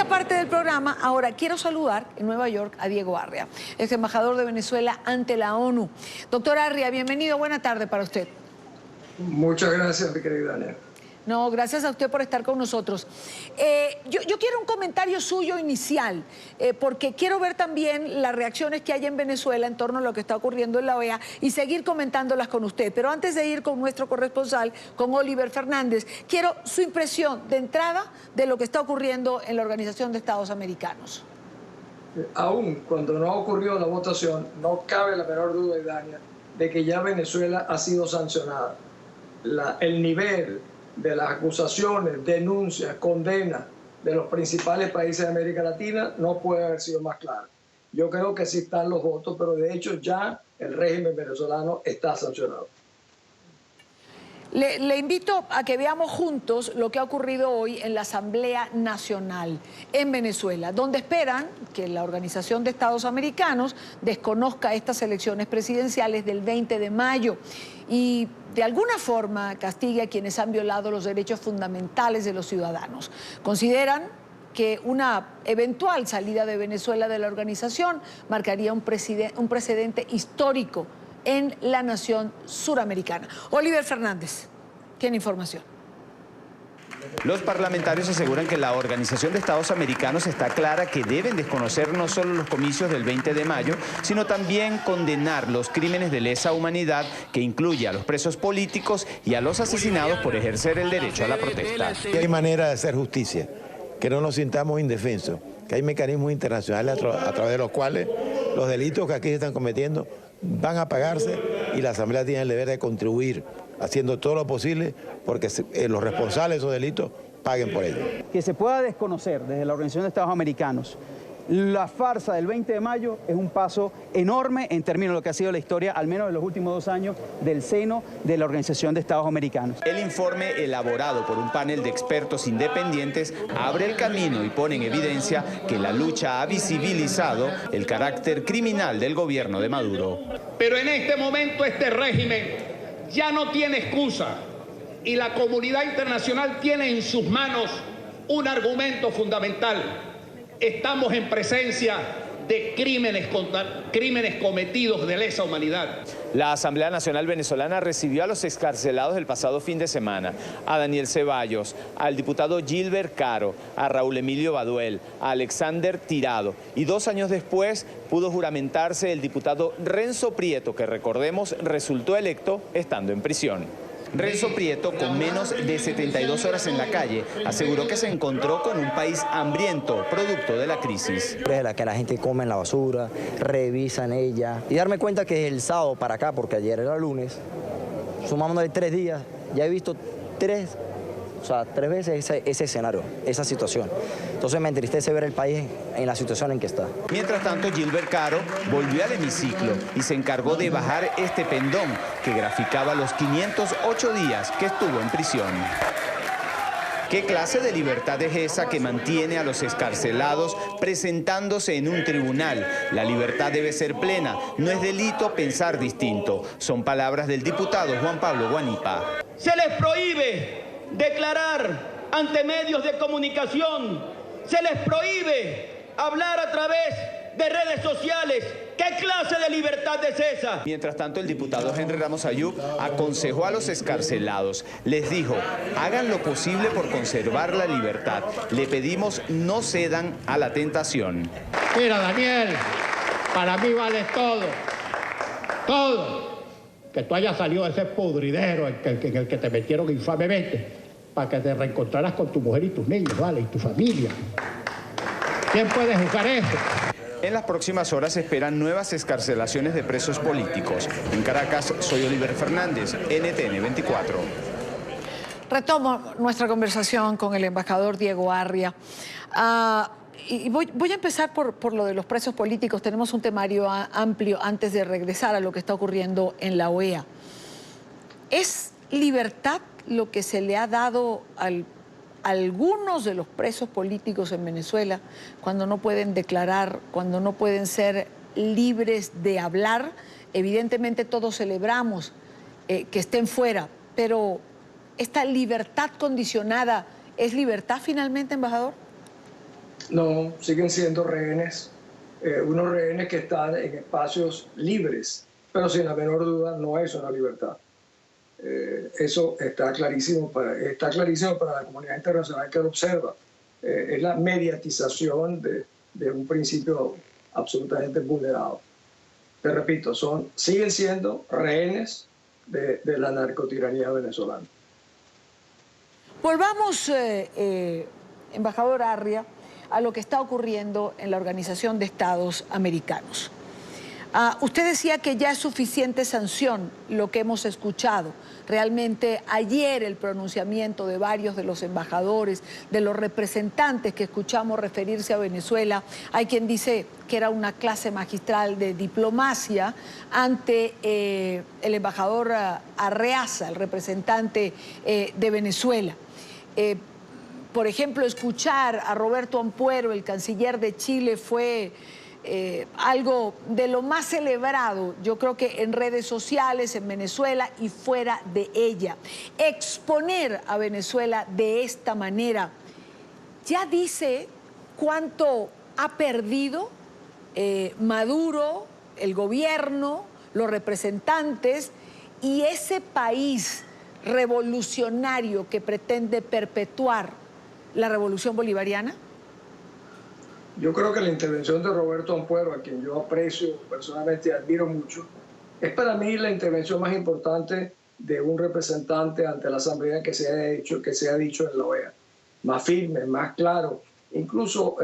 esta parte del programa, ahora quiero saludar en Nueva York a Diego Arria, ex embajador de Venezuela ante la ONU. Doctor Arria, bienvenido, buena tarde para usted. Muchas gracias, mi querida Daniel. No, gracias a usted por estar con nosotros. Yo quiero un comentario suyo inicial, porque quiero ver también las reacciones que hay en Venezuela en torno a lo que está ocurriendo en la OEA y seguir comentándolas con usted. Pero antes de ir con nuestro corresponsal, con Oliver Fernández, quiero su impresión de entrada de lo que está ocurriendo en la Organización de Estados Americanos. Aún cuando no ocurrió la votación, no cabe la menor duda, Daniel, de que ya Venezuela ha sido sancionada. El nivel de las acusaciones, denuncias, condenas de los principales países de América Latina no puede haber sido más claro. Yo creo que sí están los votos, pero de hecho ya el régimen venezolano está sancionado. Le invito a que veamos juntos lo que ha ocurrido hoy en la Asamblea Nacional en Venezuela, donde esperan que la Organización de Estados Americanos desconozca estas elecciones presidenciales del 20 de mayo y de alguna forma castigue a quienes han violado los derechos fundamentales de los ciudadanos. Consideran que una eventual salida de Venezuela de la organización marcaría un precedente histórico en la nación suramericana. Oliver Fernández tiene información. Los parlamentarios aseguran que la Organización de Estados Americanos está clara que deben desconocer no solo los comicios del 20 de mayo, sino también condenar los crímenes de lesa humanidad que incluye a los presos políticos y a los asesinados por ejercer el derecho a la protesta. Hay manera de hacer justicia, que no nos sintamos indefensos, que hay mecanismos internacionales a través de los cuales los delitos que aquí se están cometiendo van a pagarse y la Asamblea tiene el deber de contribuir haciendo todo lo posible porque los responsables de esos delitos paguen por ello. Que se pueda desconocer desde la Organización de Estados Americanos la farsa del 20 de mayo es un paso enorme en términos de lo que ha sido la historia, al menos de los últimos 2 años, del seno de la Organización de Estados Americanos. El informe, elaborado por un panel de expertos independientes, abre el camino y pone en evidencia que la lucha ha visibilizado el carácter criminal del gobierno de Maduro. Pero en este momento este régimen ya no tiene excusa y la comunidad internacional tiene en sus manos un argumento fundamental. Estamos en presencia de crímenes cometidos de lesa humanidad. La Asamblea Nacional Venezolana recibió a los excarcelados el pasado fin de semana, a Daniel Ceballos, al diputado Gilbert Caro, a Raúl Emilio Baduel, a Alexander Tirado, y 2 años después pudo juramentarse el diputado Renzo Prieto, que recordemos resultó electo estando en prisión. Renzo Prieto, con menos de 72 horas en la calle, aseguró que se encontró con un país hambriento, producto de la crisis. Que la gente come en la basura, revisan ella. Y darme cuenta que el sábado para acá, porque ayer era lunes, sumándole 3 días, ya he visto 3 veces ese escenario, esa situación. Entonces me entristece ver el país en la situación en que está. Mientras tanto, Gilbert Caro volvió al hemiciclo y se encargó de bajar este pendón que graficaba los 508 días que estuvo en prisión. ¿Qué clase de libertad es esa que mantiene a los excarcelados presentándose en un tribunal? La libertad debe ser plena, no es delito pensar distinto. Son palabras del diputado Juan Pablo Guanipa. Se les prohíbe declarar ante medios de comunicación, se les prohíbe hablar a través de redes sociales. ¿Qué clase de libertad es esa? Mientras tanto, el diputado Henry Ramos Ayub aconsejó a los excarcelados. Les dijo, hagan lo posible por conservar la libertad. Le pedimos no cedan a la tentación. Mira, Daniel, para mí vale todo. Todo. Que tú hayas salido de ese pudridero en el que te metieron infamemente, para que te reencontraras con tu mujer y tus niños, ¿vale? Y tu familia. ¿Quién puede juzgar eso? En las próximas horas se esperan nuevas excarcelaciones de presos políticos. En Caracas, soy Oliver Fernández, NTN 24. Retomo nuestra conversación con el embajador Diego Arria. Y voy a empezar por lo de los presos políticos. Tenemos un temario amplio antes de regresar a lo que está ocurriendo en la OEA. ¿Es libertad lo que se le ha dado a algunos de los presos políticos en Venezuela cuando no pueden declarar, cuando no pueden ser libres de hablar? Evidentemente todos celebramos que estén fuera, pero ¿esta libertad condicionada es libertad finalmente, embajador? No, siguen siendo rehenes, unos rehenes que están en espacios libres, pero sin la menor duda no es una libertad. Eso está clarísimo para la comunidad internacional que lo observa. Es la mediatización de un principio absolutamente vulnerado. Te repito, siguen siendo rehenes de la narcotiranía venezolana. Volvamos, embajador Arria, a lo que está ocurriendo en la Organización de Estados Americanos. Usted decía que ya es suficiente sanción lo que hemos escuchado. Realmente ayer el pronunciamiento de varios de los embajadores, de los representantes que escuchamos referirse a Venezuela, hay quien dice que era una clase magistral de diplomacia ante el embajador Arreaza, el representante de Venezuela. Por ejemplo, escuchar a Roberto Ampuero, el canciller de Chile, fue algo de lo más celebrado, yo creo que en redes sociales, en Venezuela y fuera de ella. Exponer a Venezuela de esta manera ya dice cuánto ha perdido Maduro, el gobierno, los representantes y ese país revolucionario que pretende perpetuar la revolución bolivariana. Yo creo que la intervención de Roberto Ampuero, a quien yo aprecio personalmente y admiro mucho, es para mí la intervención más importante de un representante ante la Asamblea que se ha dicho en la OEA. Más firme, más claro, incluso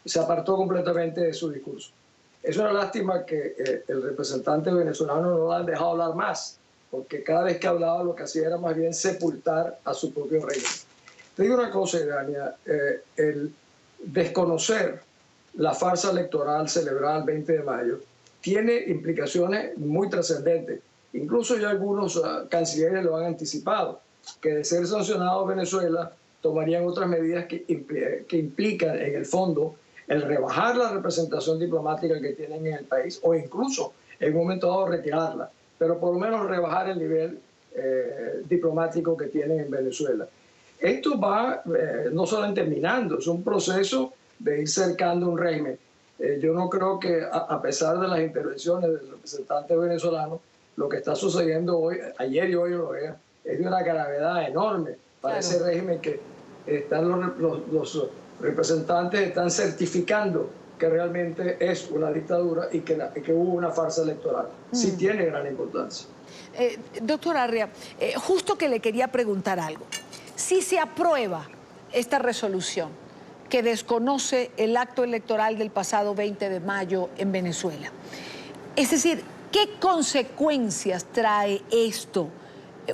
se apartó completamente de su discurso. Es una lástima que el representante venezolano no lo han dejado hablar más, porque cada vez que hablaba lo que hacía era más bien sepultar a su propio régimen. Te digo una cosa, Idania, el desconocer la farsa electoral celebrada el 20 de mayo tiene implicaciones muy trascendentes. Incluso ya algunos cancilleres lo han anticipado, que de ser sancionado Venezuela tomarían otras medidas que implican en el fondo el rebajar la representación diplomática que tienen en el país o incluso en un momento dado retirarla, pero por lo menos rebajar el nivel diplomático que tienen en Venezuela. Esto va no solamente minando, es un proceso de ir cercando un régimen. Yo no creo que, a pesar de las intervenciones del representante venezolano, lo que está sucediendo hoy, ayer y hoy lo vea, es de una gravedad enorme para ese régimen que están los representantes están certificando que realmente es una dictadura y que hubo una farsa electoral. Sí tiene gran importancia. Doctor Arria, justo que le quería preguntar algo. Si se aprueba esta resolución que desconoce el acto electoral del pasado 20 de mayo en Venezuela, es decir, ¿qué consecuencias trae esto?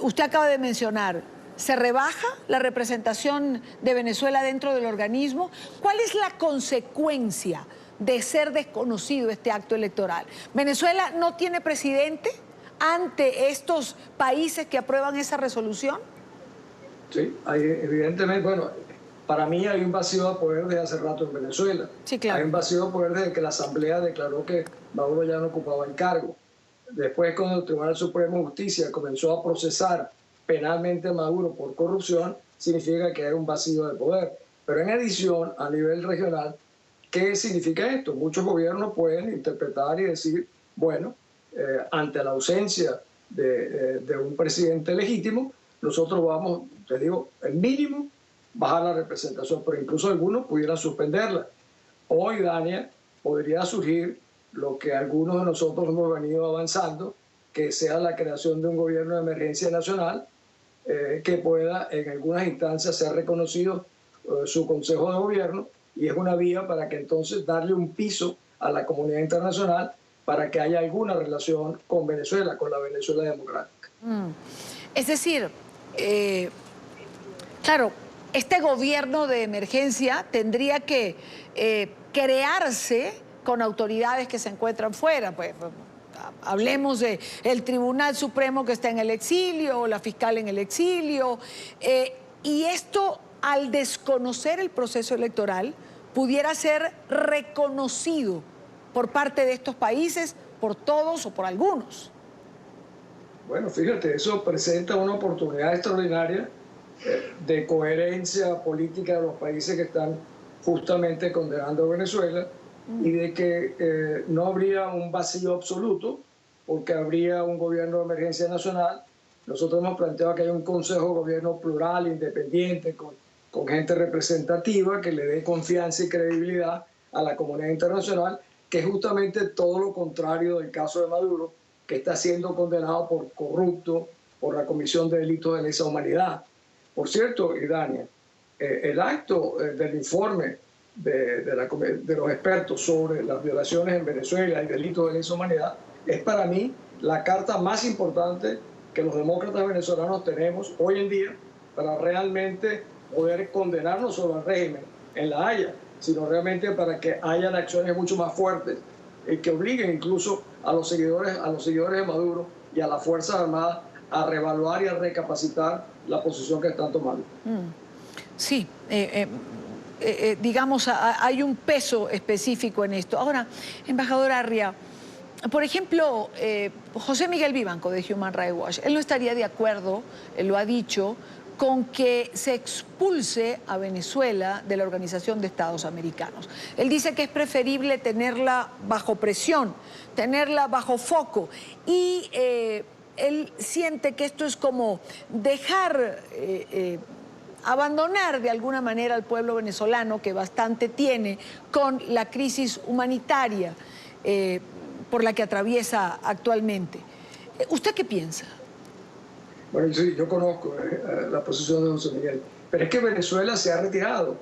Usted acaba de mencionar, ¿se rebaja la representación de Venezuela dentro del organismo? ¿Cuál es la consecuencia de ser desconocido este acto electoral? ¿Venezuela no tiene presidente ante estos países que aprueban esa resolución? Sí, evidentemente, bueno, para mí hay un vacío de poder desde hace rato en Venezuela. Sí, claro. Hay un vacío de poder desde que la Asamblea declaró que Maduro ya no ocupaba el cargo. Después, cuando el Tribunal Supremo de Justicia comenzó a procesar penalmente a Maduro por corrupción, significa que hay un vacío de poder. Pero en adición, a nivel regional, ¿qué significa esto? Muchos gobiernos pueden interpretar y decir, bueno, ante la ausencia de un presidente legítimo, nosotros vamos, te digo, el mínimo, bajar la representación, pero incluso algunos pudieran suspenderla. Hoy, Dania, podría surgir lo que algunos de nosotros hemos venido avanzando, que sea la creación de un gobierno de emergencia nacional que pueda en algunas instancias ser reconocido su consejo de gobierno, y es una vía para que entonces darle un piso a la comunidad internacional para que haya alguna relación con Venezuela, con la Venezuela democrática. Es decir, claro, este gobierno de emergencia tendría que crearse con autoridades que se encuentran fuera. Pues, hablemos del Tribunal Supremo que está en el exilio, o la fiscal en el exilio. Y esto, al desconocer el proceso electoral, pudiera ser reconocido por parte de estos países, por todos o por algunos. Bueno, fíjate, eso presenta una oportunidad extraordinaria de coherencia política de los países que están justamente condenando a Venezuela y de que no habría un vacío absoluto porque habría un gobierno de emergencia nacional. Nosotros hemos planteado que hay un consejo de gobierno plural, independiente, con gente representativa que le dé confianza y credibilidad a la comunidad internacional, que es justamente todo lo contrario del caso de Maduro, que está siendo condenado por corrupto, por la comisión de delitos de lesa humanidad. Por cierto, Idania, el acto del informe de los expertos sobre las violaciones en Venezuela y delitos de lesa humanidad es para mí la carta más importante que los demócratas venezolanos tenemos hoy en día para realmente poder condenar no solo al régimen en La Haya, sino realmente para que hayan acciones mucho más fuertes que obliguen incluso a los seguidores de Maduro y a las Fuerzas Armadas a reevaluar y a recapacitar la posición que están tomando. Sí, digamos, hay un peso específico en esto. Ahora, embajador Arria, por ejemplo, José Miguel Vivanco de Human Rights Watch, él no estaría de acuerdo, él lo ha dicho, con que se expulse a Venezuela de la Organización de Estados Americanos. Él dice que es preferible tenerla bajo presión, tenerla bajo foco, y él siente que esto es como dejar, abandonar de alguna manera al pueblo venezolano, que bastante tiene con la crisis humanitaria por la que atraviesa actualmente. ¿Usted qué piensa? Bueno, sí, yo conozco la posición de José Miguel, pero es que Venezuela se ha retirado.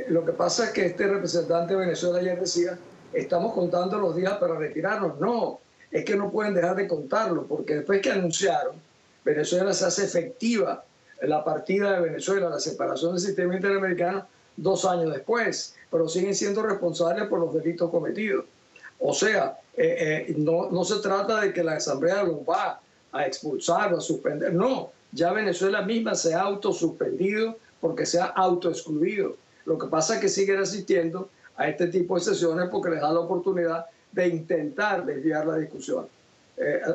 Lo que pasa es que este representante de Venezuela ayer decía, estamos contando los días para retirarnos. No, es que no pueden dejar de contarlo, porque después que anunciaron, Venezuela se hace efectiva la partida de Venezuela, la separación del sistema interamericano 2 años después, pero siguen siendo responsables por los delitos cometidos. O sea, no se trata de que la Asamblea los va a expulsar o a suspender. No, ya Venezuela misma se ha autosuspendido porque se ha autoexcluido. Lo que pasa es que siguen asistiendo a este tipo de sesiones porque les da la oportunidad de intentar desviar la discusión.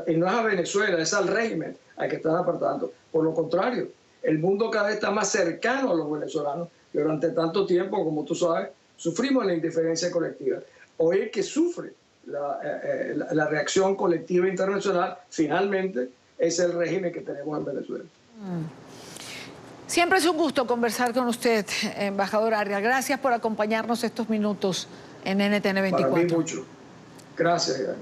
Y no es a Venezuela, es al régimen al que están apartando. Por lo contrario, el mundo cada vez está más cercano a los venezolanos y durante tanto tiempo, como tú sabes, sufrimos la indiferencia colectiva. Hoy el que sufre la reacción colectiva internacional, finalmente, es el régimen que tenemos en Venezuela. Siempre es un gusto conversar con usted, embajador Arria. Gracias por acompañarnos estos minutos en NTN 24. Para mí mucho. Gracias, Iván.